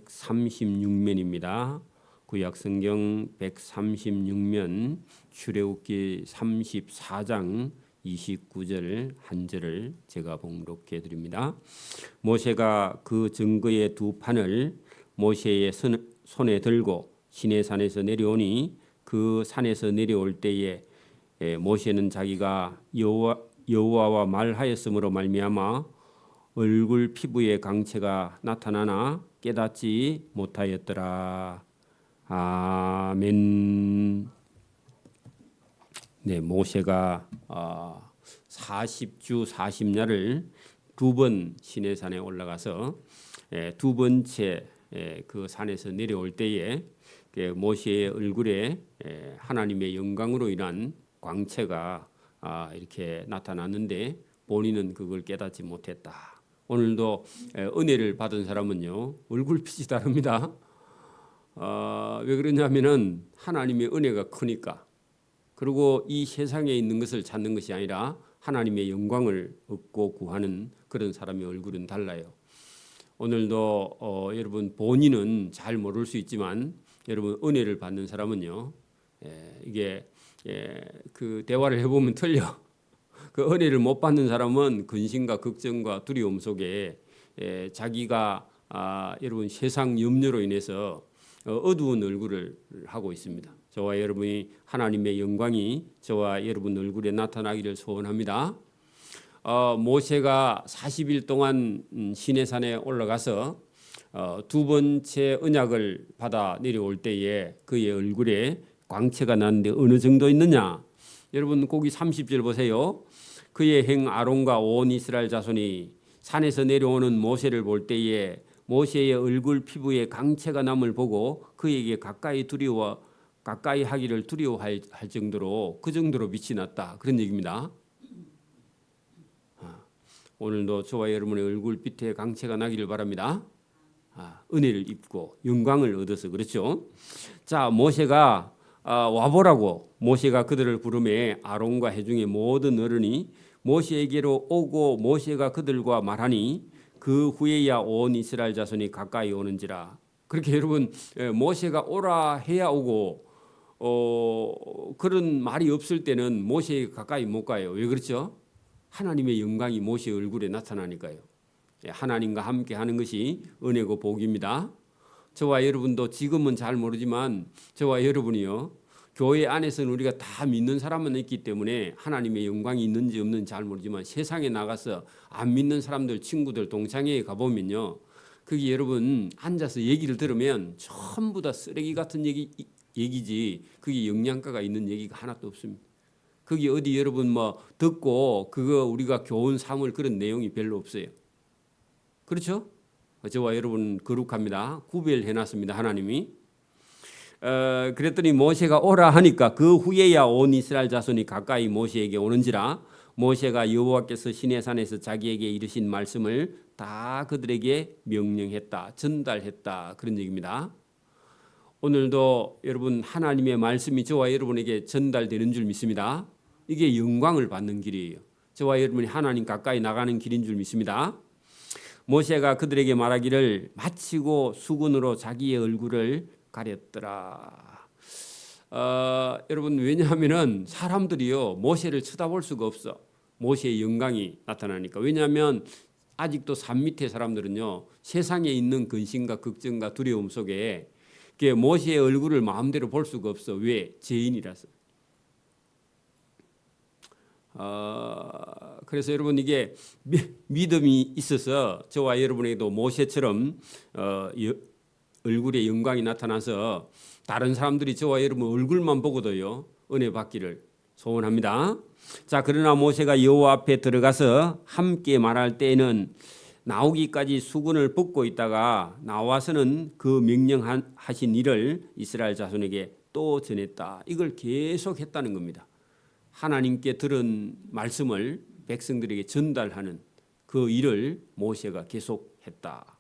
136면입니다. 구약성경 136면 출애굽기 34장 29절 한 절을 제가 봉독해 드립니다. 모세가 그 증거의 두 판을 모세의 손에 들고 시내산에서 내려오니 그 산에서 내려올 때에 모세는 자기가 여호와와 말하였으므로 말미암아 얼굴 피부에 강체가 나타나나 깨닫지 못하였더라. 아멘. 네, 모세가 40주 40야를 두 번 시내산에 올라가서 두 번째 그 산에서 내려올 때에 모세의 얼굴에 하나님의 영광으로 인한 광채가 이렇게 나타났는데 본인은 그걸 깨닫지 못했다. 오늘도 은혜를 받은 사람은요 얼굴빛이 다릅니다. 왜 그러냐면은 하나님의 은혜가 크니까. 그리고 이 세상에 있는 것을 찾는 것이 아니라 하나님의 영광을 얻고 구하는 그런 사람의 얼굴은 달라요. 오늘도 여러분 본인은 잘 모를 수 있지만 여러분 은혜를 받는 사람은요 이게 그 대화를 해보면 틀려. 그 은혜를 못 받는 사람은 근심과 걱정과 두려움 속에 자기가 여러분 세상 염려로 인해서 어두운 얼굴을 하고 있습니다. 저와 여러분이 하나님의 영광이 저와 여러분 얼굴에 나타나기를 소원합니다. 모세가 40일 동안 시내산에 올라가서 두 번째 언약을 받아 내려올 때에 그의 얼굴에 광채가 났는데 어느 정도 있느냐? 여러분 거기 30절 보세요. 그의 행 아론과 온 이스라엘 자손이 산에서 내려오는 모세를 볼 때에 모세의 얼굴 피부에 강체가 남을 보고 그에게 가까이 하기를 두려워할 정도로 그 정도로 빛이 났다. 그런 얘기입니다. 오늘도 저와 여러분의 얼굴빛에 강체가 나기를 바랍니다. 은혜를 입고 영광을 얻어서 그렇죠. 자, 모세가 와보라고 모세가 그들을 부르매 아론과 회중의 모든 어른이 모세에게로 오고 모세가 그들과 말하니 그 후에야 온 이스라엘 자손이 가까이 오는지라. 그렇게 여러분 모세가 오라 해야 오고 그런 말이 없을 때는 모세에게 가까이 못 가요. 왜 그렇죠? 하나님의 영광이 모세 얼굴에 나타나니까요. 하나님과 함께 하는 것이 은혜고 복입니다. 저와 여러분도 지금은 잘 모르지만 저와 여러분이요 교회 안에서는 우리가 다 믿는 사람만 있기 때문에 하나님의 영광이 있는지 없는지 잘 모르지만 세상에 나가서 안 믿는 사람들 친구들 동창회에 가보면요 그게 여러분 앉아서 얘기를 들으면 전부 다 쓰레기 같은 얘기지 그게 영양가가 있는 얘기가 하나도 없습니다. 그게 어디 여러분 뭐 듣고 그거 우리가 교훈 삼을 그런 내용이 별로 없어요. 그렇죠? 저와 여러분 거룩합니다. 구별해놨습니다. 하나님이. 그랬더니 모세가 오라 하니까 그 후에야 온 이스라엘 자손이 가까이 모세에게 오는지라. 모세가 여호와께서 시내산에서 자기에게 이르신 말씀을 다 그들에게 명령했다, 전달했다 그런 얘기입니다. 오늘도 여러분 하나님의 말씀이 저와 여러분에게 전달되는 줄 믿습니다. 이게 영광을 받는 길이에요. 저와 여러분이 하나님 가까이 나가는 길인 줄 믿습니다. 모세가 그들에게 말하기를 마치고 수건으로 자기의 얼굴을 가렸더라. 여러분 왜냐하면은 사람들이요 모세를 쳐다볼 수가 없어. 모세의 영광이 나타나니까. 왜냐하면 아직도 산 밑에 사람들은요 세상에 있는 근심과 걱정과 두려움 속에 모세의 얼굴을 마음대로 볼 수가 없어. 왜? 죄인이라서. 그래서 여러분 이게 믿음이 있어서 저와 여러분에게도 모세처럼 얼굴에 영광이 나타나서 다른 사람들이 저와 여러분 얼굴만 보고도요 은혜 받기를 소원합니다. 자, 그러나 모세가 여호와 앞에 들어가서 함께 말할 때에는 나오기까지 수건을 벗고 있다가 나와서는 그 명령하신 일을 이스라엘 자손에게 또 전했다. 이걸 계속 했다는 겁니다. 하나님께 들은 말씀을 백성들에게 전달하는 그 일을 모세가 계속했다.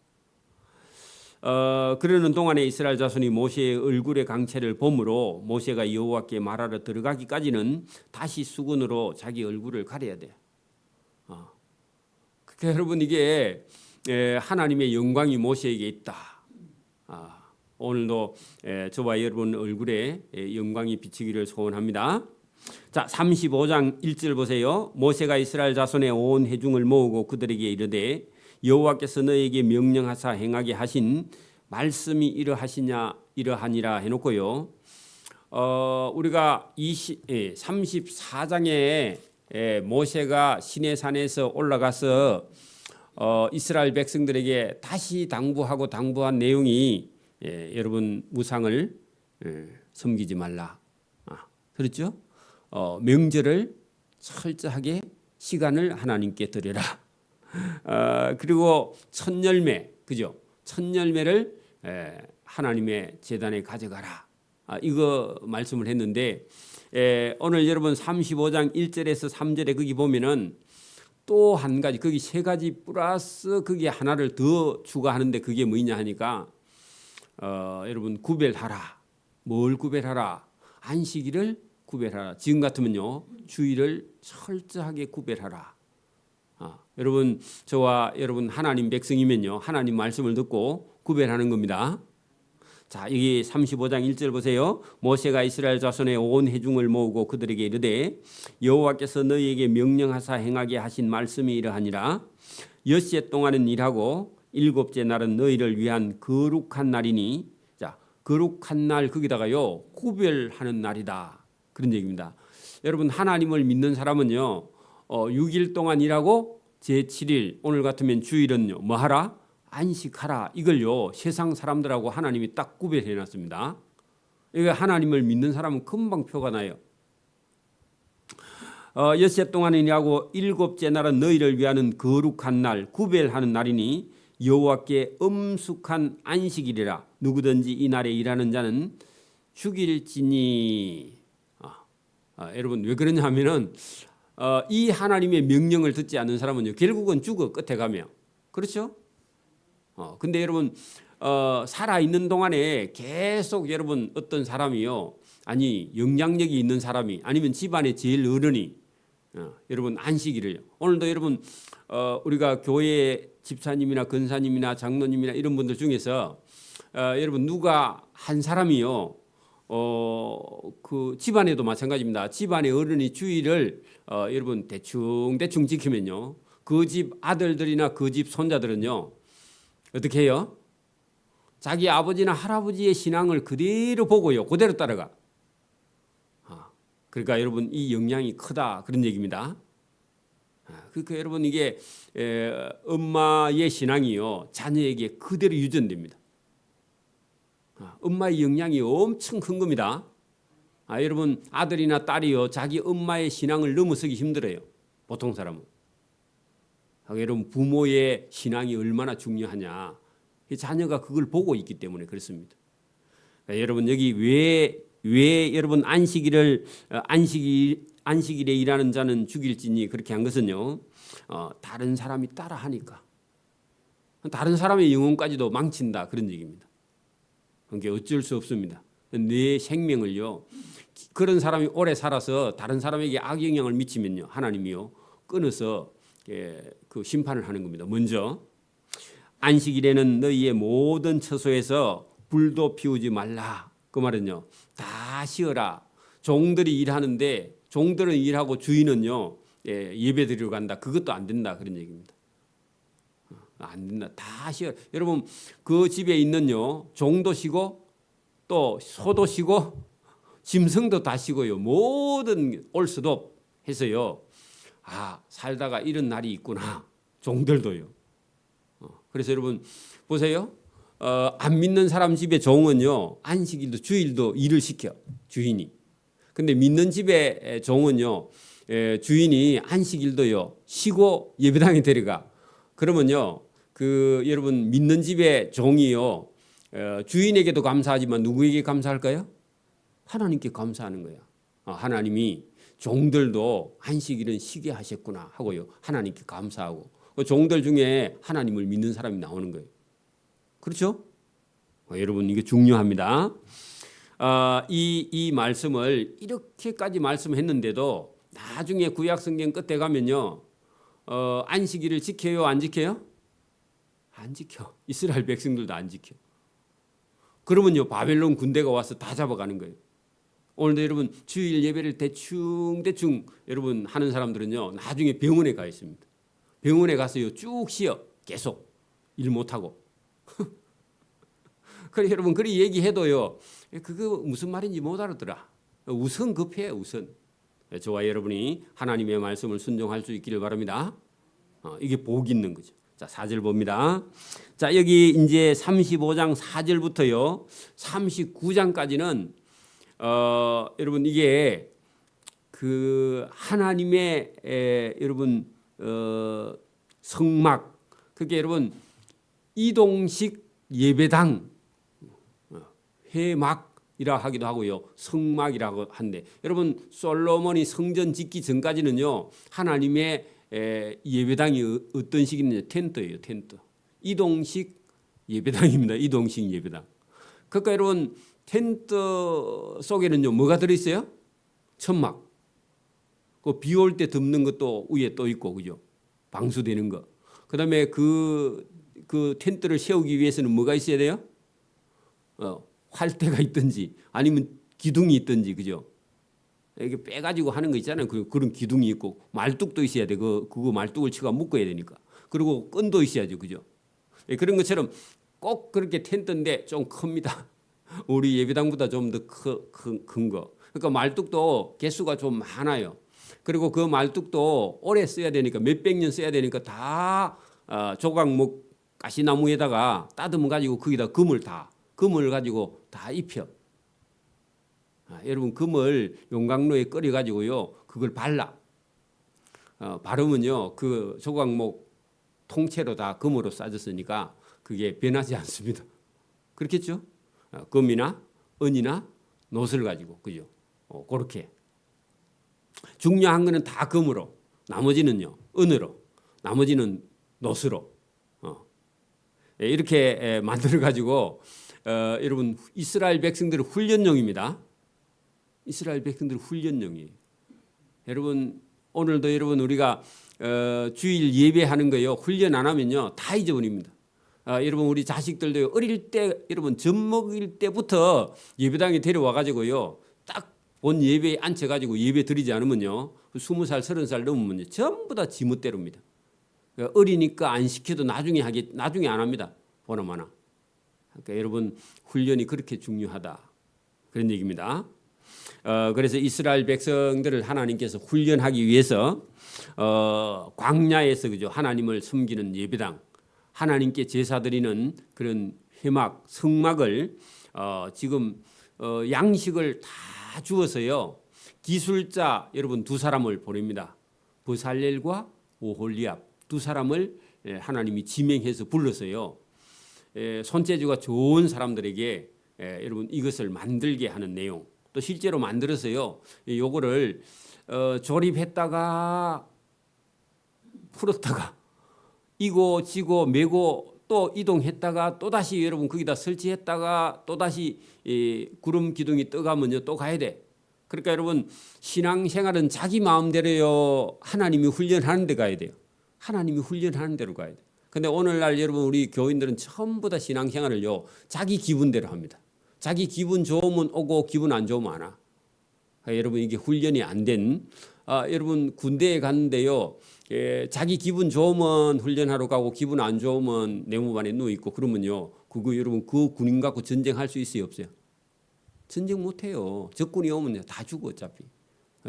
그러는 동안에 이스라엘 자손이 모세의 얼굴의 강체를 보므로 모세가 여호와께 말하러 들어가기까지는 다시 수건으로 자기 얼굴을 가려야 돼요. 그러니까 여러분 이게 하나님의 영광이 모세에게 있다. 오늘도 저와 여러분 얼굴에 영광이 비치기를 소원합니다. 자, 35장 1절 보세요. 모세가 이스라엘 자손의 온 회중을 모으고 그들에게 이르되 여호와께서 너에게 명령하사 행하게 하신 말씀이 이러하니라 해놓고요. 우리가 34장에 모세가 시내산에서 올라가서 이스라엘 백성들에게 다시 당부한 내용이 여러분 우상을 섬기지 말라. 그렇죠? 명절을 철저하게 시간을 하나님께 드려라. 그리고 첫 열매, 그죠? 첫 열매를 하나님의 제단에 가져가라. 이거 말씀을 했는데 오늘 여러분 35장 1절에서 3절에 거기 보면은 또 한 가지, 거기 세 가지 플러스 거기에 하나를 더 추가하는데 그게 뭐냐 하니까 여러분 구별하라. 뭘 구별하라? 안식일을 구별하라. 지금 같으면요 주일을 철저하게 구별하라. 여러분 저와 여러분 하나님 백성이면요 하나님 말씀을 듣고 구별하는 겁니다. 자, 여기 35장 1절 보세요. 모세가 이스라엘 자손의 온 회중을 모으고 그들에게 이르되 여호와께서 너희에게 명령하사 행하게 하신 말씀이 이러하니라. 엿새 동안은 일하고 일곱째 날은 너희를 위한 거룩한 날이니, 자, 거룩한 날 거기다가요 구별하는 날이다. 그런 얘기입니다. 여러분 하나님을 믿는 사람은요 6일 동안 일하고 제7일 오늘 같으면 주일은요 뭐 하라? 안식하라. 이걸요 세상 사람들하고 하나님이 딱 구별해 놨습니다. 이거 하나님을 믿는 사람은 금방 표가 나요. 엿새 동안은 일하고 일곱째 날은 너희를 위하는 거룩한 날, 구별하는 날이니 여호와께 엄숙한 안식일이라. 누구든지 이 날에 일하는 자는 죽일지니. 여러분 왜 그러냐 하면은 이 하나님의 명령을 듣지 않는 사람은요 결국은 죽어 끝에 가면. 그렇죠? 근데 여러분 살아 있는 동안에 계속 여러분 어떤 사람이요, 아니 영향력이 있는 사람이 아니면 집안의 제일 어른이 여러분 안식일을, 오늘도 여러분 우리가 교회 집사님이나 권사님이나 장로님이나 이런 분들 중에서 여러분 누가 한 사람이요 그 집안에도 마찬가지입니다. 집안의 어른이 주일을 여러분 대충 지키면요 그 집 아들들이나 그 집 손자들은요 어떻게 해요? 자기 아버지나 할아버지의 신앙을 그대로 보고요 그대로 따라가. 그러니까 여러분 이 영향이 크다 그런 얘기입니다. 그러니까 여러분 이게 엄마의 신앙이요 자녀에게 그대로 유전됩니다. 엄마의 영향이 엄청 큰 겁니다. 여러분 아들이나 딸이요 자기 엄마의 신앙을 넘어서기 힘들어요 보통 사람은. 여러분 부모의 신앙이 얼마나 중요하냐, 자녀가 그걸 보고 있기 때문에 그렇습니다. 여러분 여기 왜 여러분 안식일에 일하는 자는 죽일지니 그렇게 한 것은요 다른 사람이 따라하니까 다른 사람의 영혼까지도 망친다 그런 얘기입니다. 그러니까 어쩔 수 없습니다. 내 생명을요 그런 사람이 오래 살아서 다른 사람에게 악영향을 미치면요 하나님이요 끊어서 그 심판을 하는 겁니다. 먼저 안식일에는 너희의 모든 처소에서 불도 피우지 말라. 그 말은요 다 쉬어라. 종들이 일하는데 종들은 일하고 주인은요 예배 드리러 간다. 그것도 안 된다 그런 얘기입니다. 안 된다. 다 쉬어. 여러분 그 집에 있는요 종도 쉬고 또 소도 쉬고 짐승도 다 쉬고요 모든 올수도 해서요 살다가 이런 날이 있구나. 종들도요. 그래서 여러분 보세요. 안 믿는 사람 집에 종은요 안식일도 주일도 일을 시켜 주인이. 근데 믿는 집에 종은요 주인이 안식일도요 쉬고 예배당에 데려가. 그러면요 그 여러분 믿는 집에 종이요 주인에게도 감사하지만 누구에게 감사할까요? 하나님께 감사하는 거야. 하나님이 종들도 안식일은 쉬게 하셨구나 하고요 하나님께 감사하고 그 종들 중에 하나님을 믿는 사람이 나오는 거예요. 그렇죠? 여러분 이게 중요합니다. 이 말씀을 이렇게까지 말씀했는데도 나중에 구약성경 끝에 가면요 안식일을 지켜요 안 지켜요? 안 지켜. 이스라엘 백성들도 안 지켜. 그러면요 바벨론 군대가 와서 다 잡아가는 거예요. 오늘도 여러분 주일 예배를 대충 여러분 하는 사람들은요 나중에 병원에 가 있습니다. 병원에 가서요 쭉 쉬어 계속 일 못하고. 그래 여러분 그리 얘기해도요 그거 무슨 말인지 못 알아들어. 우선 급해 우선. 저와 여러분이 하나님의 말씀을 순종할 수 있기를 바랍니다. 이게 복 있는 거죠. 자, 4절 봅니다. 자, 여기 이제 35장 4절부터요. 39장까지는 여러분 이게 그 하나님의 여러분 성막 그게 여러분 이동식 예배당 회막이라 하기도 하고요. 성막이라고 한데 여러분 솔로몬이 성전 짓기 전까지는요. 하나님의 예배당이 어떤 식이냐 텐트예요. 텐트. 이동식 예배당입니다. 이동식 예배당. 그러니까 여러분 텐트 속에는요. 뭐가 들어있어요? 천막. 그 비 올 때 덮는 것도 위에 또 있고 그죠? 방수되는 거. 그다음에 그 텐트를 세우기 위해서는 뭐가 있어야 돼요? 활대가 있든지 아니면 기둥이 있든지 그죠? 이게 빼가지고 하는 거 있잖아요. 그런 기둥이 있고 말뚝도 있어야 돼. 그거 말뚝을 치고 묶어야 되니까. 그리고 끈도 있어야죠, 그죠? 그런 것처럼 꼭 그렇게 텐트인데 좀 큽니다. 우리 예배당보다 좀 더 큰 거. 그러니까 말뚝도 개수가 좀 많아요. 그리고 그 말뚝도 오래 써야 되니까 몇백 년 써야 되니까 다 조각목 가시나무에다가 따듬어 가지고 거기다 금을 가지고 다 입혀. 여러분 금을 용광로에 끓여 가지고요 그걸 발라. 바르면요 그 조각목 통째로 다 금으로 싸졌으니까 그게 변하지 않습니다. 그렇겠죠? 금이나 은이나 놋을 가지고 그죠? 그렇게 중요한 거는 다 금으로, 나머지는요 은으로, 나머지는 놋으로 이렇게 만들어 가지고 여러분 이스라엘 백성들의 훈련용입니다. 이스라엘 백성들 훈련용이에요. 여러분 오늘도 여러분 우리가 주일 예배하는 거요 훈련 안 하면요 다 잊어버립니다. 여러분 우리 자식들도 어릴 때 여러분 젖 먹일 때부터 예배당에 데려와 가지고요 딱 본 예배에 앉혀 가지고 예배 드리지 않으면요 20살 30살 넘으면요 전부 다 지멋대로입니다. 어리니까 안 시켜도 나중에 안 합니다. 보나마나. 그러니까 여러분 훈련이 그렇게 중요하다 그런 얘기입니다. 그래서 이스라엘 백성들을 하나님께서 훈련하기 위해서 광야에서 그죠 하나님을 섬기는 예배당, 하나님께 제사 드리는 그런 회막, 성막을 지금 양식을 다 주어서요 기술자 여러분 두 사람을 보냅니다. 버살렐과 오홀리압 두 사람을 하나님이 지명해서 불러서요 손재주가 좋은 사람들에게 여러분 이것을 만들게 하는 내용. 또 실제로 만들어서요. 요거를 조립했다가 풀었다가 이고 지고 메고 또 이동했다가 또 다시 여러분 거기다 설치했다가 또 다시 구름 기둥이 떠가면요 또 가야 돼. 그러니까 여러분 신앙생활은 자기 마음대로요 하나님이 훈련하는 데 가야 돼요. 하나님이 훈련하는 대로 가야 돼. 근데 오늘날 여러분 우리 교인들은 전부 다 신앙생활을요 자기 기분대로 합니다. 자기 기분 좋으면 오고 기분 안 좋으면 안 와. 여러분 이게 훈련이 안 된 여러분 군대에 갔는데요 자기 기분 좋으면 훈련하러 가고 기분 안 좋으면 내무반에 누워 있고 그러면요 그거 여러분 그 군인 갖고 전쟁할 수 있어요 없어요? 전쟁 못 해요. 적군이 오면 다 죽어 어차피.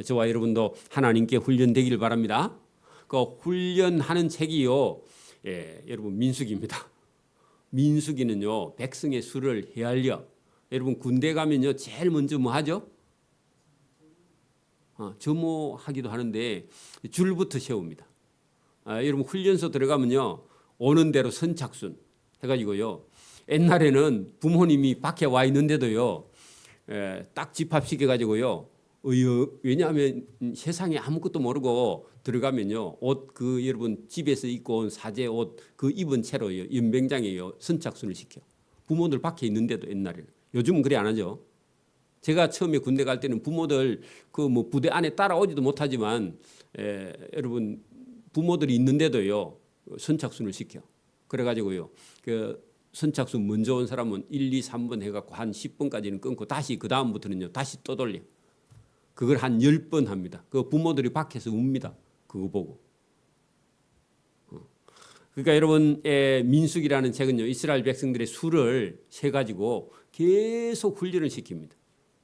저와 여러분도 하나님께 훈련되기를 바랍니다. 그 훈련하는 책이요 여러분 민수기입니다. 민수기는요 백성의 수를 헤아려. 여러분 군대 가면요 제일 먼저 뭐 하죠? 점호하기도 하는데 줄부터 세웁니다. 여러분 훈련소 들어가면요 오는 대로 선착순 해가지고요 옛날에는 부모님이 밖에 와 있는데도요 딱 집합시켜가지고요 왜냐하면 세상에 아무것도 모르고 들어가면요 옷 그 여러분 집에서 입고 온 사제 옷 그 입은 채로요 연병장에요 선착순을 시켜. 부모들 밖에 있는데도 옛날에는. 요즘은 그래 안 하죠. 제가 처음에 군대 갈 때는 부모들 그 뭐 부대 안에 따라오지도 못하지만 여러분 부모들이 있는데도요 선착순을 시켜. 그래가지고요 그 선착순 먼저 온 사람은 1, 2, 3번 해갖고 한 10번까지는 끊고 다시 그 다음부터는요 다시 또 돌려. 그걸 한 10번 합니다. 그 부모들이 밖에서 웁니다. 그거 보고. 그러니까 여러분 민수기라는 책은요 이스라엘 백성들의 수를 세 가지고 계속 훈련을 시킵니다.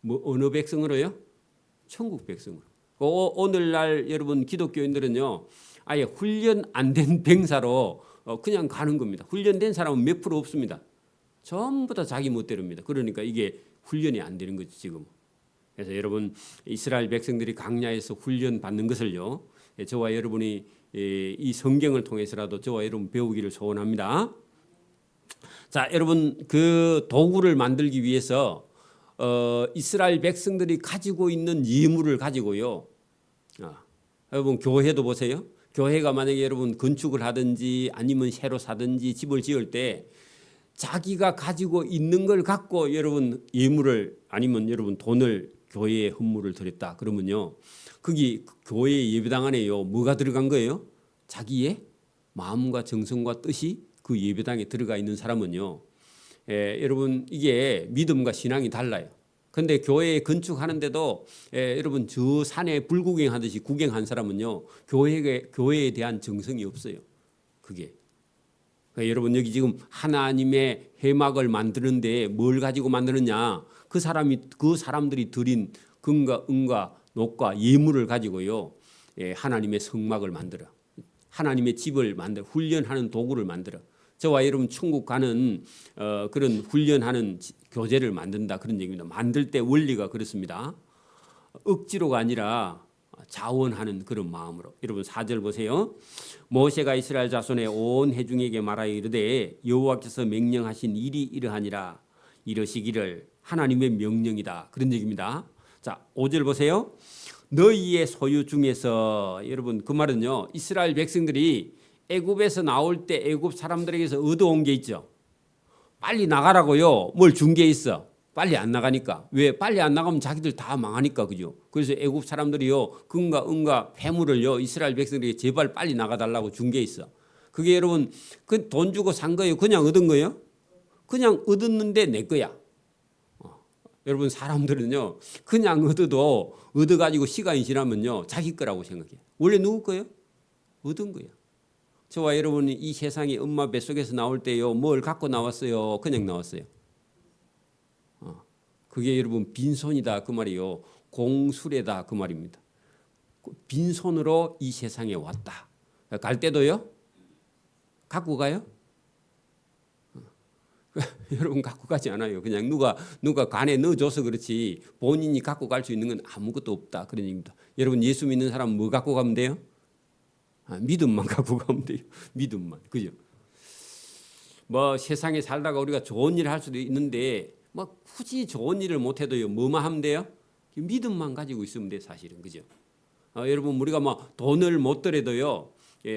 뭐 어느 백성으로요? 천국 백성으로. 오늘날 여러분 기독교인들은요 아예 훈련 안 된 병사로 그냥 가는 겁니다. 훈련된 사람은 몇 프로 없습니다. 전부 다 자기 멋대로입니다. 그러니까 이게 훈련이 안 되는 거죠 지금. 그래서 여러분 이스라엘 백성들이 광야에서 훈련 받는 것을요 저와 여러분이 이 성경을 통해서라도 저와 여러분 배우기를 소원합니다. 자, 여러분 그 도구를 만들기 위해서 이스라엘 백성들이 가지고 있는 예물을 가지고요. 여러분 교회도 보세요. 교회가 만약에 여러분 건축을 하든지 아니면 새로 사든지 집을 지을 때 자기가 가지고 있는 걸 갖고 여러분 예물을 아니면 여러분 돈을 교회에 헌물을 드렸다 그러면요. 거기 교회 예배당 안에요. 뭐가 들어간 거예요? 자기의 마음과 정성과 뜻이 그 예배당에 들어가 있는 사람은요. 여러분 이게 믿음과 신앙이 달라요. 그런데 교회 건축하는데도 여러분 저 산에 불구경하듯이 구경한 사람은요. 교회에 대한 정성이 없어요. 그게. 그러니까 여러분 여기 지금 하나님의 회막을 만드는데 뭘 가지고 만드느냐? 그 사람들이 드린 금과 은과 녹과 예물을 가지고요. 하나님의 성막을 만들어. 하나님의 집을 만들어. 훈련하는 도구를 만들어. 저와 여러분 천국 가는 그런 훈련하는 교재를 만든다 그런 얘기입니다. 만들 때 원리가 그렇습니다. 억지로가 아니라 자원하는 그런 마음으로. 여러분 4절 보세요. 모세가 이스라엘 자손의 온 회중에게 말하여 이르되 여호와께서 명령하신 일이 이러하니라 이러시기를 하나님의 명령이다 그런 얘기입니다. 자 5절 보세요. 너희의 소유 중에서 여러분 그 말은요 이스라엘 백성들이 애굽에서 나올 때 애굽 사람들에게서 얻어온 게 있죠. 빨리 나가라고요. 뭘 준 게 있어. 빨리 안 나가니까. 왜? 빨리 안 나가면 자기들 다 망하니까 그죠. 그래서 애굽 사람들이요 금과 은과 폐물을요 이스라엘 백성들에게 제발 빨리 나가달라고 준 게 있어. 그게 여러분 그 돈 주고 산 거예요. 그냥 얻은 거예요. 그냥 얻었는데 내 거야. 여러분 사람들은요 그냥 얻어도 얻어가지고 시간이 지나면요 자기 거라고 생각해. 원래 누구 거예요? 얻은 거야. 저와 여러분이 이 세상에 엄마 뱃속에서 나올 때요 뭘 갖고 나왔어요? 그냥 나왔어요. 그게 여러분 빈손이다 그 말이요. 공수레다 그 말입니다. 빈손으로 이 세상에 왔다. 갈 때도요? 갖고 가요? 여러분 갖고 가지 않아요. 그냥 누가 간에 넣어줘서 그렇지 본인이 갖고 갈 수 있는 건 아무것도 없다 그런 얘기입니다. 여러분 예수 믿는 사람 뭐 갖고 가면 돼요? 믿음만 갖고 가면 돼요. 믿음만. 그죠? 뭐 세상에 살다가 우리가 좋은 일을 할 수도 있는데 뭐 굳이 좋은 일을 못 해도요. 뭐만 하면 돼요? 믿음만 가지고 있으면 돼 사실은. 그죠? 여러분 우리가 뭐 돈을 못 더라도요.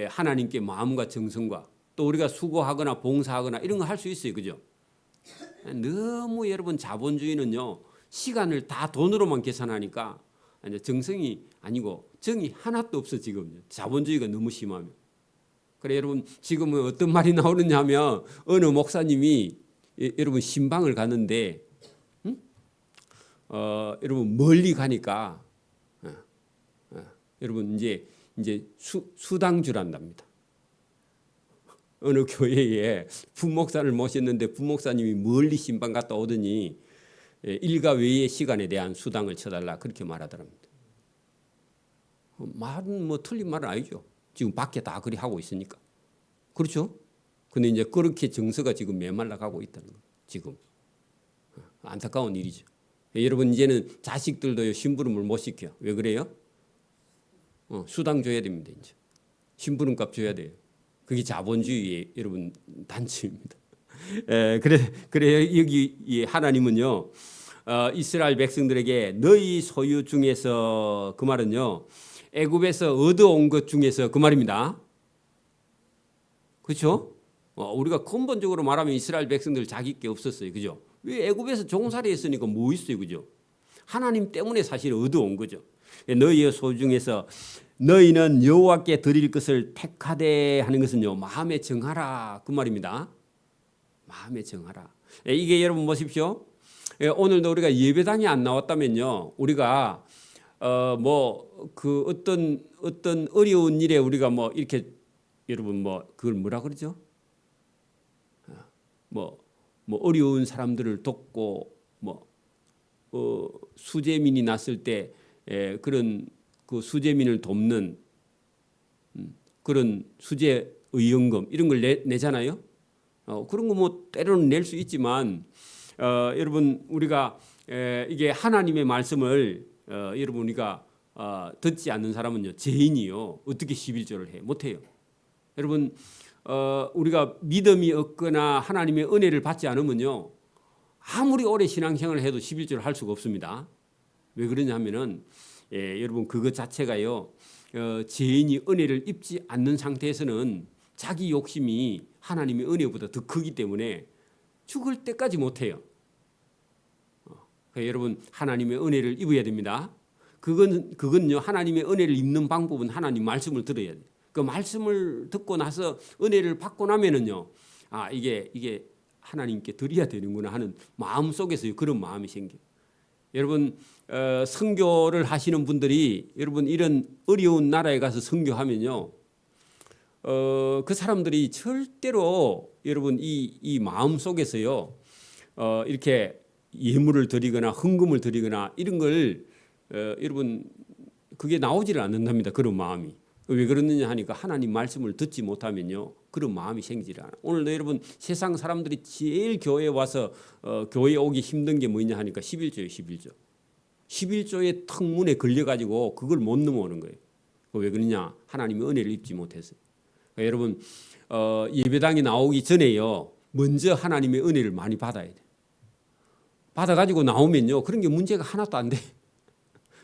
하나님께 마음과 정성과 또 우리가 수고하거나 봉사하거나 이런 거 할 수 있어요. 그죠? 너무 여러분 자본주의는요. 시간을 다 돈으로만 계산하니까 정성이 아니고 정이 하나도 없어 지금. 자본주의가 너무 심하면. 그래 여러분 지금은 어떤 말이 나오느냐 하면 어느 목사님이 여러분 신방을 갔는데 여러분 멀리 가니까 여러분 이제 수당주란답니다. 어느 교회에 부목사를 모셨는데 부목사님이 멀리 신방 갔다 오더니 일과 외의 시간에 대한 수당을 쳐달라 그렇게 말하더랍니다. 말은 뭐 틀린 말은 아니죠. 지금 밖에 다 그리 하고 있으니까. 그렇죠? 근데 이제 그렇게 정서가 지금 메말라 가고 있다는 거예요. 지금. 안타까운 일이죠. 여러분 이제는 자식들도요 심부름을 못 시켜요. 왜 그래요? 수당 줘야 됩니다. 이제. 심부름값 줘야 돼요. 그게 자본주의의 여러분 단점입니다. 그래 여기 하나님은요 이스라엘 백성들에게 너희 소유 중에서 그 말은요 애굽에서 얻어온 것 중에서 그 말입니다. 그렇죠? 우리가 근본적으로 말하면 이스라엘 백성들 자기 게 없었어요. 그죠? 왜 애굽에서 종살이 했으니까 뭐 있어요. 그죠? 하나님 때문에 사실 얻어온 거죠. 너희의 소유 중에서 너희는 여호와께 드릴 것을 택하되 하는 것은요 마음에 정하라 그 말입니다. 마음에 정하라. 이게 여러분 보십시오. 오늘도 우리가 예배당에 안 나왔다면요, 우리가 뭐 그 어떤 어려운 일에 우리가 뭐 이렇게 여러분 뭐 그걸 뭐라 그러죠? 뭐 어려운 사람들을 돕고 뭐 수재민이 났을 때 그런 그 수재민을 돕는 그런 수재 의연금 이런 걸 내잖아요. 그런 거 뭐 때로는 낼 수 있지만 여러분 우리가 이게 하나님의 말씀을 여러분 우리가 듣지 않는 사람은요, 죄인이요 어떻게 11조를 해? 못해요. 여러분 우리가 믿음이 없거나 하나님의 은혜를 받지 않으면요, 아무리 오래 신앙생활을 해도 11조를 할 수가 없습니다. 왜 그러냐면은 여러분 그것 자체가요, 죄인이 은혜를 입지 않는 상태에서는 자기 욕심이 하나님의 은혜보다 더 크기 때문에 죽을 때까지 못해요. 여러분 하나님의 은혜를 입어야 됩니다. 그건요, 하나님의 은혜를 입는 방법은 하나님 말씀을 들어야 돼요. 그 말씀을 듣고 나서 은혜를 받고 나면은요, 이게 하나님께 드려야 되는구나 하는 마음 속에서 그런 마음이 생겨요. 여러분 선교를 하시는 분들이 여러분 이런 어려운 나라에 가서 선교하면요, 그 사람들이 절대로 여러분 이 마음 속에서요 이렇게 예물을 드리거나 헌금을 드리거나 이런 걸 여러분 그게 나오지를 않는답니다. 그런 마음이. 왜 그러느냐 하니까 하나님 말씀을 듣지 못하면요, 그런 마음이 생기지 않아요. 오늘도 여러분 세상 사람들이 제일 교회에 와서 교회에 오기 힘든 게 뭐냐 하니까 11조예요. 11조. 11조의 턱문에 걸려가지고 그걸 못 넘어오는 거예요. 왜 그러냐? 하나님의 은혜를 입지 못해서. 그러니까 여러분 예배당에 나오기 전에요, 먼저 하나님의 은혜를 많이 받아야 돼요. 받아가지고 나오면요, 그런 게 문제가 하나도 안 돼.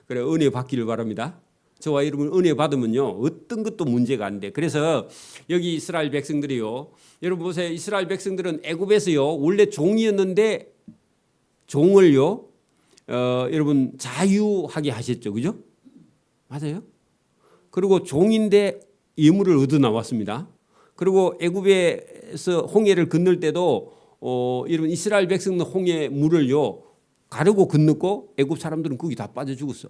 그래, 은혜 받기를 바랍니다. 저와 여러분 은혜 받으면요, 어떤 것도 문제가 안 돼. 그래서 여기 이스라엘 백성들이요, 여러분 보세요. 이스라엘 백성들은 애굽에서요 원래 종이었는데 종을요 여러분 자유하게 하셨죠, 그죠? 맞아요. 그리고 종인데 예물을 얻어 나왔습니다. 그리고 애굽에서 홍해를 건널 때도 여러분 이스라엘 백성은 홍해 물을요 가르고 건넜고 애굽 사람들은 거기 다 빠져 죽었어.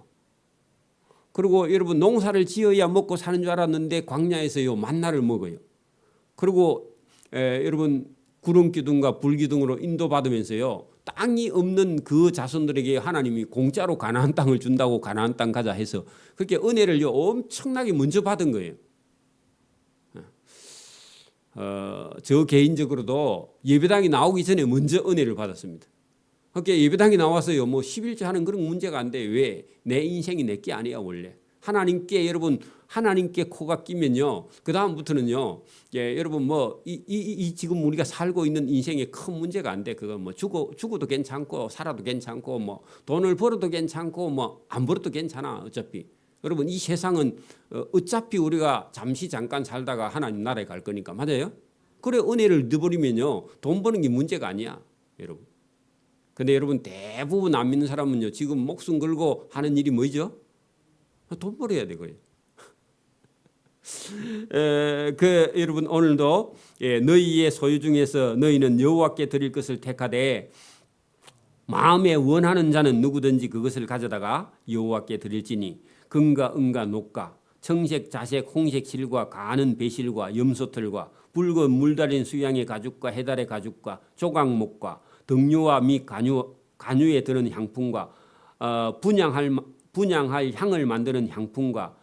그리고 여러분 농사를 지어야 먹고 사는 줄 알았는데 광야에서요 만나를 먹어요. 그리고 여러분 구름 기둥과 불 기둥으로 인도받으면서요 땅이 없는 그 자손들에게 하나님이 공짜로 가나안 땅을 준다고 가나안 땅 가자 해서 그렇게 은혜를요 엄청나게 먼저 받은 거예요. 저 개인적으로도 예배당이 나오기 전에 먼저 은혜를 받았습니다. 그렇게 예배당이 나와서요 뭐 11조 하는 그런 문제가 안 돼. 왜? 내 인생이 내게 아니야 원래. 하나님께 여러분 하나님께 코가 끼면요 그 다음부터는요 여러분 뭐 이 지금 우리가 살고 있는 인생에 큰 문제가 안 돼. 그거 뭐 죽어도 괜찮고 살아도 괜찮고 뭐 돈을 벌어도 괜찮고 뭐 안 벌어도 괜찮아. 어차피 여러분 이 세상은 어차피 우리가 잠시 잠깐 살다가 하나님 나라에 갈 거니까. 맞아요? 그래, 은혜를 넣어버리면요 돈 버는 게 문제가 아니야 여러분. 근데 여러분 대부분 안 믿는 사람은요 지금 목숨 걸고 하는 일이 뭐죠? 돈 벌어야 되고요. 여러분 오늘도 너희의 소유 중에서 너희는 여호와께 드릴 것을 택하되 마음에 원하는 자는 누구든지 그것을 가져다가 여호와께 드릴지니 금과 은과 녹과 청색 자색 홍색 실과 가는 배실과 염소털과 붉은 물달린 수양의 가죽과 해달의 가죽과 조각목과 등류와 및 간유에 드는 향품과 분향할 향을 만드는 향품과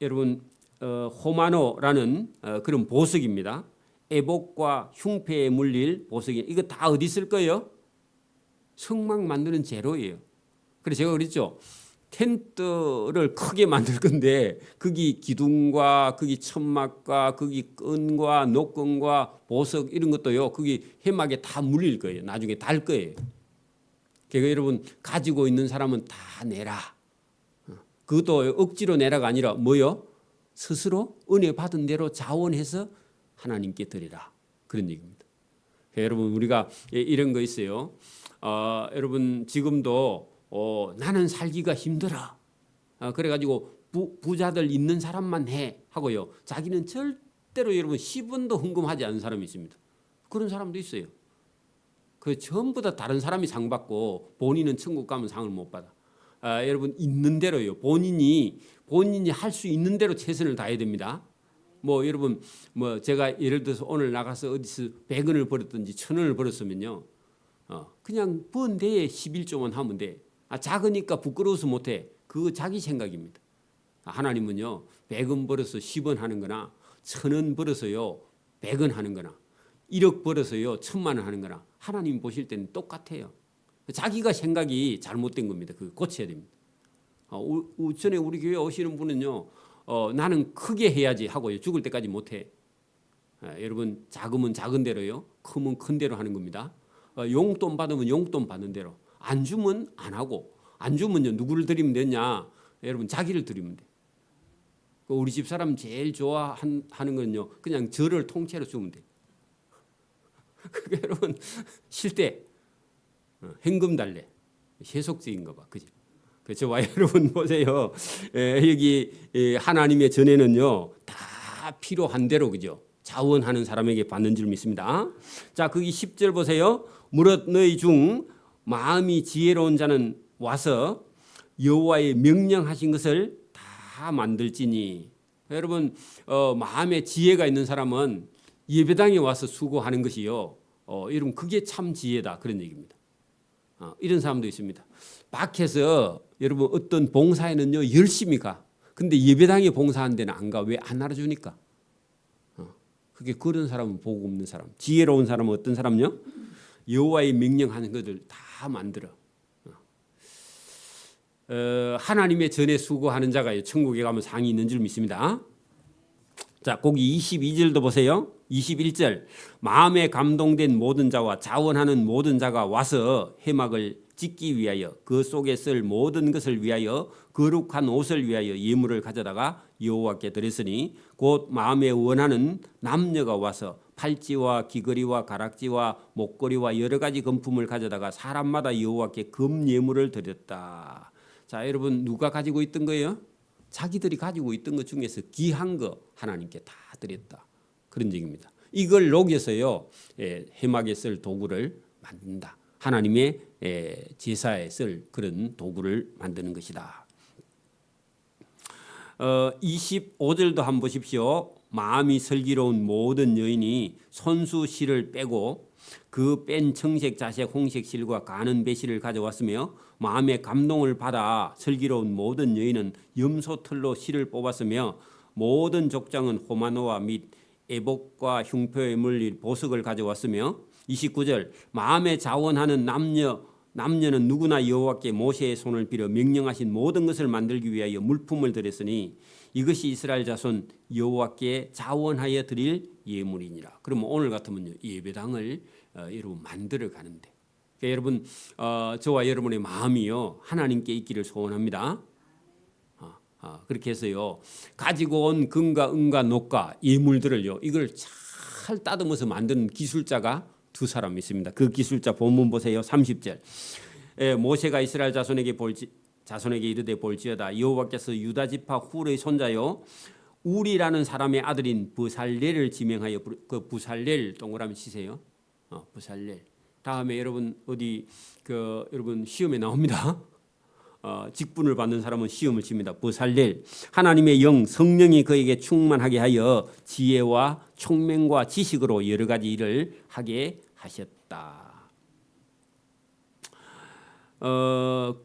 여러분 호마노라는 그런 보석입니다. 애복과 흉패에 물릴 보석이 이거 다 어디 있을 거예요? 성막 만드는 재료예요. 그래서 제가 그랬죠. 텐트를 크게 만들 건데 거기 기둥과 거기 천막과 거기 끈과 녹끈과 보석 이런 것도요 거기 해막에 다 물릴 거예요. 나중에 달 거예요. 그러니까 여러분 가지고 있는 사람은 다 내라. 그것도 억지로 내라가 아니라 뭐요? 스스로 은혜 받은 대로 자원해서 하나님께 드리라. 그런 얘기입니다. 그러니까 여러분 우리가 이런 거 있어요. 여러분 지금도 나는 살기가 힘들어. 그래가지고 부자들 있는 사람만 해 하고요. 자기는 절대로 여러분 10원도 헌금하지 않는 사람이 있습니다. 그런 사람도 있어요. 그 전부 다 다른 사람이 상 받고 본인은 천국 가면 상을 못 받아. 여러분 있는 대로요. 본인이 할 수 있는 대로 최선을 다해야 됩니다. 뭐 여러분 뭐 제가 예를 들어서 오늘 나가서 어디서 100원을 벌었든지 1000원을 벌었으면요. 그냥 번 대에 11조만 하면 돼. 작으니까 부끄러워서 못해. 그거 자기 생각입니다. 하나님은요 100원 벌어서 10원 하는 거나 1000원 벌어서요 100원 하는 거나 1억 벌어서요 1000만 원 하는 거나 하나님 보실 때는 똑같아요. 자기가 생각이 잘못된 겁니다. 그거 고쳐야 됩니다. 전에 우리 교회 오시는 분은요 나는 크게 해야지 하고요 죽을 때까지 못해. 여러분 작으면 작은 대로요 크면 큰 대로 하는 겁니다. 용돈 받으면 용돈 받는 대로 안 주면 안 하고 안 주면요 누구를 드리면 되냐 여러분 자기를 드리면 돼. 우리 집 사람 제일 좋아하는 건요 그냥 저를 통째로 주면 돼. 그게 여러분 실대 현금 달래 세속적인가 봐. 그죠? 저와 여러분 보세요. 여기 하나님의 전에는요 다 필요한 대로 그죠? 자원하는 사람에게 받는 줄 믿습니다. 자, 거기 10절 보세요. 무릇 너희 중 마음이 지혜로운 자는 와서 여호와의 명령하신 것을 다 만들지니. 여러분 마음에 지혜가 있는 사람은 예배당에 와서 수고하는 것이요. 여러분 그게 참 지혜다 그런 얘기입니다. 이런 사람도 있습니다. 밖에서 여러분 어떤 봉사에는요 열심히 가. 근데 예배당에 봉사하는 데는 안 가. 왜 안 알아주니까. 그게 그런 사람은 복 없는 사람. 지혜로운 사람은 어떤 사람요? 여호와의 명령하는 것을 다 만들어. 하나님의 전에 수고하는 자가 천국에 가면 상이 있는 줄 믿습니다. 자, 거기 22절도 보세요. 21절 마음에 감동된 모든 자와 자원하는 모든 자가 와서 회막을 짓기 위하여 그 속에 쓸 모든 것을 위하여 거룩한 옷을 위하여 예물을 가져다가 여호와께 드렸으니 곧 마음에 원하는 남녀가 와서 팔찌와 귀걸이와 가락지와 목걸이와 여러 가지 금품을 가져다가 사람마다 여호와께 금 예물을 드렸다. 자, 여러분 누가 가지고 있던 거예요? 자기들이 가지고 있던 것 중에서 귀한 거 하나님께 다 드렸다. 그런 얘기입니다. 이걸 녹여서요 회막에 쓸 도구를 만든다. 하나님의 제사에 쓸 그런 도구를 만드는 것이다. 25절도 한번 보십시오. 마음이 슬기로운 모든 여인이 손수 실을 빼고 그 뺀 청색, 자색, 홍색 실과 가는 배실을 가져왔으며 마음의 감동을 받아 슬기로운 모든 여인은 염소털로 실을 뽑았으며 모든 족장은 호마노와 및 애복과 흉표에 물릴 보석을 가져왔으며 29절 마음에 자원하는 남녀는 누구나 여호와께 모세의 손을 빌어 명령하신 모든 것을 만들기 위하여 물품을 드렸으니 이것이 이스라엘 자손 여호와께 자원하여 드릴 예물이니라. 그러면 오늘 같으면 예배당을 여러분 만들어 가는데 그러니까 여러분 저와 여러분의 마음이요 하나님께 있기를 소원합니다. 그렇게 해서요 가지고 온 금과 은과 녹과 예물들을요 이걸 잘 따듬어서 만드는 기술자가 두 사람 있습니다. 그 기술자 본문 보세요. 30절 모세가 이스라엘 자손에게 이르되 볼지어다 여호와께서 유다 지파 훌의 손자요 우리라는 사람의 아들인 부살렐을 지명하여 그 부살렐 동그라미 치세요. 부살렐 다음에 여러분 어디 여러분 시험에 나옵니다. 직분을 받는 사람은 시험을 칩니다. 부살렐 하나님의 영 성령이 그에게 충만하게 하여 지혜와 총명과 지식으로 여러 가지 일을 하게 하셨다.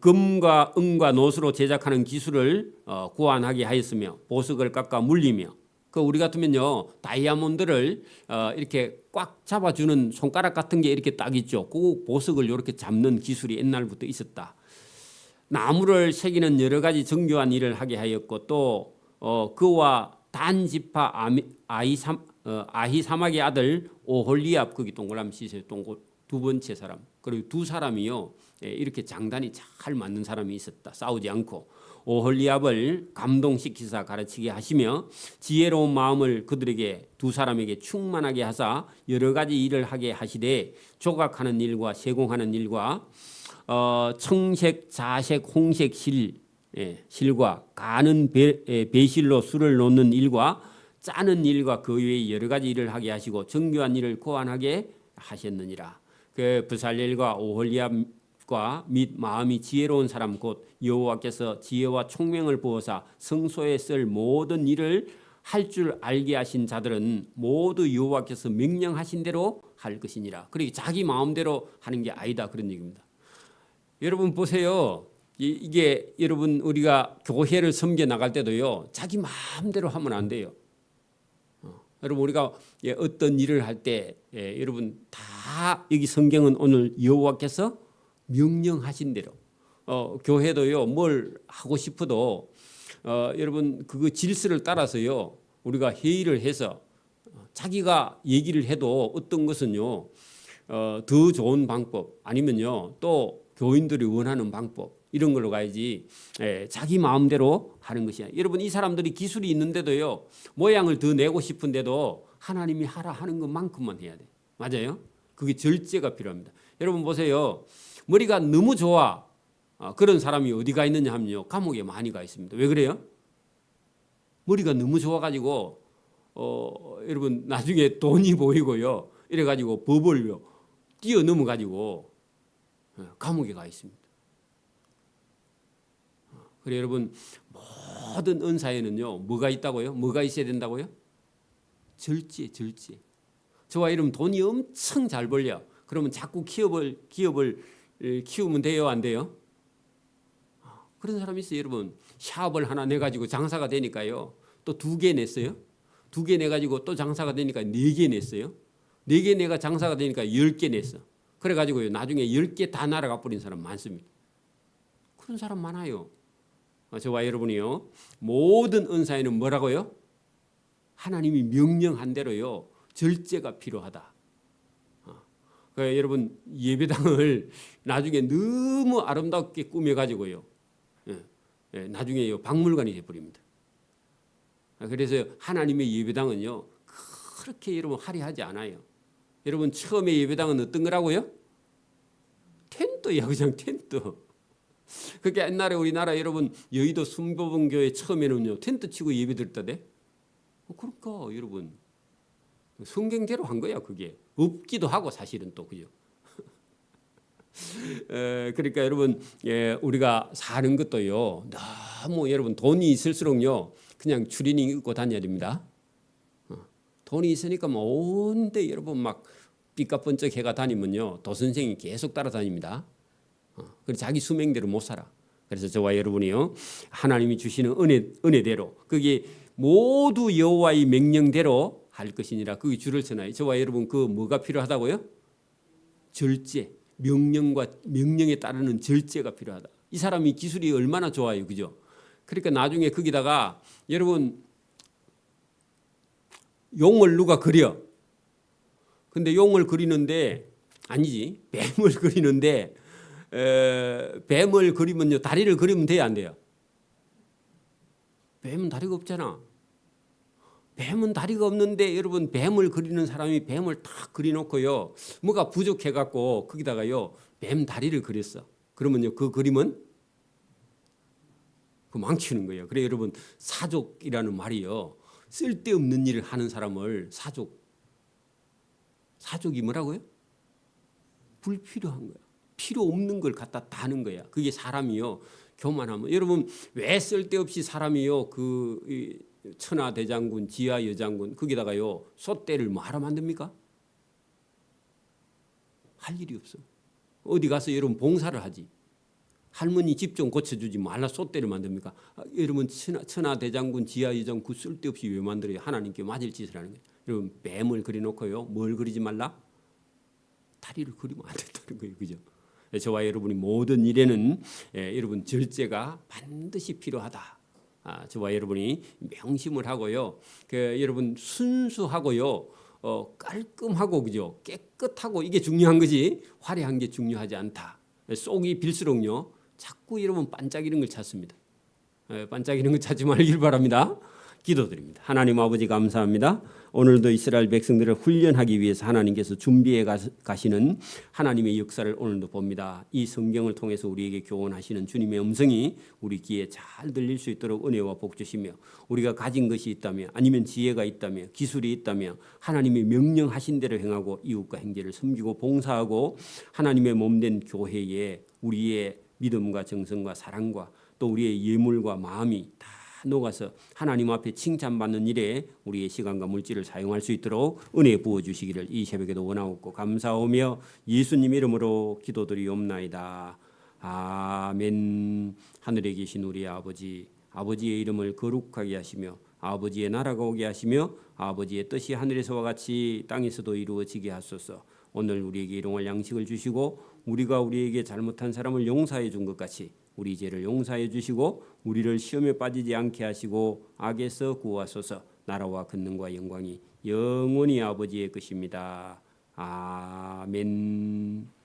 금과 은과 노수로 제작하는 기술을 고안하게 하였으며 보석을 깎아 물리며 우리 같으면요 다이아몬드를 이렇게 꽉 잡아주는 손가락 같은 게 이렇게 딱 있죠. 그 보석을 이렇게 잡는 기술이 옛날부터 있었다. 나무를 새기는 여러 가지 정교한 일을 하게 하였고 또 그와 단 지파 아히사막의 아들 오홀리압 거기 동그라미 치세요. 두 번째 사람 그리고 두 사람이요 이렇게 장단이 잘 맞는 사람이 있었다. 싸우지 않고 오홀리압을 감동시키사 가르치게 하시며 지혜로운 마음을 그들에게 두 사람에게 충만하게 하사 여러 가지 일을 하게 하시되 조각하는 일과 세공하는 일과 청색, 자색, 홍색 실과 가는 배실로 술을 놓는 일과 짜는 일과 그 외의 여러 가지 일을 하게 하시고 정교한 일을 고안하게 하셨느니라. 그 부살렐과 오홀리압과 및 마음이 지혜로운 사람 곧 여호와께서 지혜와 총명을 부어사 성소에 쓸 모든 일을 할 줄 알게 하신 자들은 모두 여호와께서 명령하신 대로 할 것이니라. 그러니까 자기 마음대로 하는 게 아니다 그런 얘기입니다. 여러분 보세요. 이게 여러분 우리가 교회를 섬겨 나갈 때도요. 자기 마음대로 하면 안 돼요. 여러분 우리가 어떤 일을 할 때 여러분 다 여기 성경은 오늘 여호와께서 명령하신 대로 교회도요. 뭘 하고 싶어도 여러분 그 질서를 따라서요. 우리가 회의를 해서 자기가 얘기를 해도 어떤 것은요. 더 좋은 방법 아니면요. 또 교인들이 원하는 방법 이런 걸로 가야지 자기 마음대로 하는 것이야. 여러분 이 사람들이 기술이 있는데도요. 모양을 더 내고 싶은데도 하나님이 하라 하는 것만큼만 해야 돼. 맞아요? 그게 절제가 필요합니다. 여러분 보세요. 머리가 너무 좋아. 그런 사람이 어디가 있느냐 하면요. 감옥에 많이 가 있습니다. 왜 그래요? 머리가 너무 좋아가지고 여러분 나중에 돈이 보이고요. 이래가지고 법을 뛰어넘어가지고 감옥에 가 있습니다. 그래 여러분 모든 은사에는요. 뭐가 있다고요? 뭐가 있어야 된다고요? 절제. 저와 여러분 돈이 엄청 잘 벌려. 그러면 자꾸 기업을 키우면 돼요? 안 돼요? 그런 사람이 있어요. 여러분 샵을 하나 내가지고 장사가 되니까요. 또 2개 냈어요. 2개 내가지고 또 장사가 되니까 4개 냈어요. 4개 내가 장사가 되니까 10개 냈어. 그래가지고요. 나중에 10개 다 날아가 버린 사람 많습니다. 그런 사람 많아요. 저와 여러분이요. 모든 은사에는 뭐라고요? 하나님이 명령한 대로요. 절제가 필요하다. 그러니까 여러분 예배당을 나중에 너무 아름답게 꾸며가지고요. 나중에요. 박물관이 돼버립니다. 그래서 하나님의 예배당은요. 그렇게 여러분 화려하지 않아요. 여러분 처음에 예배당은 어떤 거라고요? 텐트야 그냥 텐트. 그게 옛날에 우리나라 여러분 여의도 순복음교회 처음에는요. 텐트 치고 예배 드렸다대. 그러니까 여러분 성경대로 한 거야 그게. 없기도 하고 사실은 또 그죠. 그러니까 여러분 우리가 사는 것도요. 너무 여러분 돈이 있을수록요. 그냥 추리닝 입고 다녀야 됩니다. 돈이 있으니까 뭐 온데 여러분 막 삐까번쩍 해가 다니면요. 도선생이 계속 따라다닙니다. 그래서 자기 수명대로 못 살아. 그래서 저와 여러분이요. 하나님이 주시는 은혜대로 그게 모두 여호와의 명령대로 할 것이니라. 그게 줄을 서나요. 저와 여러분 그 뭐가 필요하다고요? 절제. 명령에 따르는 절제가 필요하다. 이 사람이 기술이 얼마나 좋아요. 그죠? 그러니까 나중에 거기다가 여러분 용을 누가 그려. 근데 용을 그리는데 아니지. 뱀을 그리는데 뱀을 그리면요. 다리를 그리면 돼요, 안 돼요? 뱀은 다리가 없잖아. 뱀은 다리가 없는데 여러분 뱀을 그리는 사람이 뱀을 탁 그려놓고요. 뭐가 부족해갖고 거기다가요. 뱀 다리를 그렸어. 그러면요. 그 그림은 그 망치는 거예요. 그래 여러분 사족이라는 말이요. 쓸데없는 일을 하는 사람을 사족이 뭐라고요? 불필요한 거야. 필요 없는 걸 갖다 다 하는 거야. 그게 사람이요. 교만하면 여러분 왜 쓸데없이 사람이요. 그 천하대장군, 지하여장군 거기다가요. 솥대를 뭐하러 만듭니까? 할 일이 없어. 어디 가서 여러분 봉사를 하지. 할머니 집 좀 고쳐주지 말라 솥대를 만듭니까? 여러분 천하대장군, 지하여장군 그 쓸데없이 왜 만들어요? 하나님께 맞을 짓을 하는 거예요. 여러분 뱀을 그려놓고요. 뭘 그리지 말라? 다리를 그리면 안 된다는 거예요. 그죠? 저와 여러분이 모든 일에는 여러분 절제가 반드시 필요하다. 저와 여러분이 명심을 하고요. 여러분 순수하고요. 깔끔하고 그죠? 깨끗하고 이게 중요한 거지. 화려한 게 중요하지 않다. 속이 빌수록요. 자꾸 여러분 반짝이는 걸 찾습니다. 반짝이는 걸 찾지 말길 바랍니다. 기도드립니다. 하나님 아버지 감사합니다. 오늘도 이스라엘 백성들을 훈련하기 위해서 하나님께서 준비해 가시는 하나님의 역사를 오늘도 봅니다. 이 성경을 통해서 우리에게 교훈하시는 주님의 음성이 우리 귀에 잘 들릴 수 있도록 은혜와 복 주시며 우리가 가진 것이 있다면 아니면 지혜가 있다면 기술이 있다면 하나님의 명령하신 대로 행하고 이웃과 형제를 섬기고 봉사하고 하나님의 몸된 교회에 우리의 믿음과 정성과 사랑과 또 우리의 예물과 마음이 다 녹아서 하나님 앞에 칭찬받는 일에 우리의 시간과 물질을 사용할 수 있도록 은혜 부어주시기를 이 새벽에도 원하옵고 감사하며 예수님 이름으로 기도드리옵나이다. 아멘. 하늘에 계신 우리 아버지, 아버지의 이름을 거룩하게 하시며 아버지의 나라가 오게 하시며 아버지의 뜻이 하늘에서와 같이 땅에서도 이루어지게 하소서. 오늘 우리에게 일용할 양식을 주시고 우리가 우리에게 잘못한 사람을 용서해 준 것 같이 우리 죄를 용서해 주시고 우리를 시험에 빠지지 않게 하시고 악에서 구하소서. 나라와 권능과 영광이 영원히 아버지의 것입니다. 아멘.